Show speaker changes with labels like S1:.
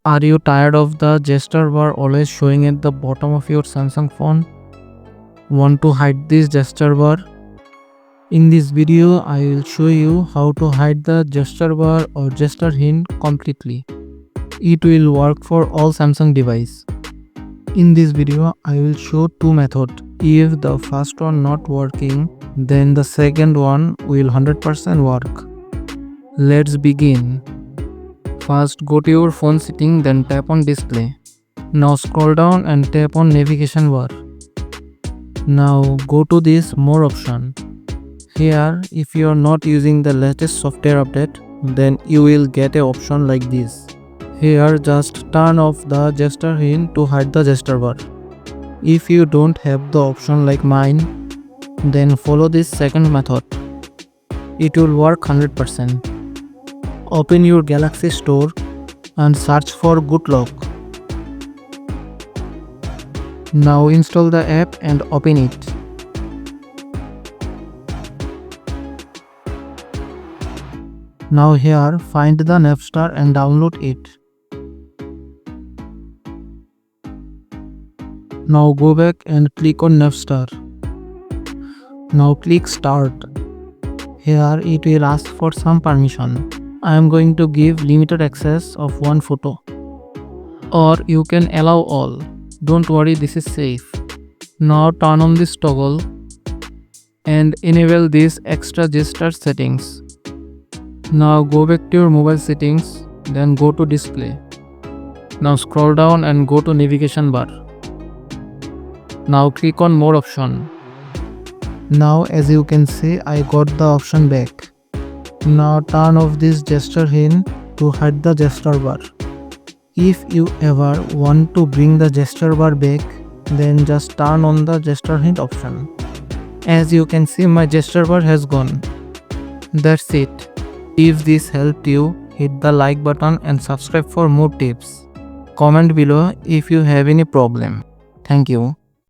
S1: Are you tired of the gesture bar always showing at the bottom of your Samsung phone? Want to hide this gesture bar? In this video, I will show you how to hide the gesture bar or gesture hint completely. It will work for all Samsung device. In this video, I will show two methods. If the first one not working, then the second one will 100% work. Let's begin. First, go to your phone setting, then tap on display. Now scroll down and tap on navigation bar. Now go to this more option. Here, if you are not using the latest software update, then you will get an option like this. Here, just turn off the gesture hint to hide the gesture bar. If you don't have the option like mine, then follow this second method. It will work 100%. Open your Galaxy Store and search for Good Lock. Now install the app and open it. Now here find the Napster and download it. Now go back and click on Napster. Now click Start. Here it will ask for some permission. I am going to give limited access of one photo. Or you can allow all. Don't worry, this is safe. Now turn on this toggle and enable these extra gesture settings. Now go back to your mobile settings, then go to display. Now scroll down and go to navigation bar. Now click on more option. Now as you can see, I got the option back. Now turn off this gesture hint to hide the gesture bar. If you ever want to bring the gesture bar back, then just turn on the gesture hint option. As you can see, my gesture bar has gone. That's it. If this helped you, hit the like button and subscribe for more tips. Comment below if you have any problem. Thank you.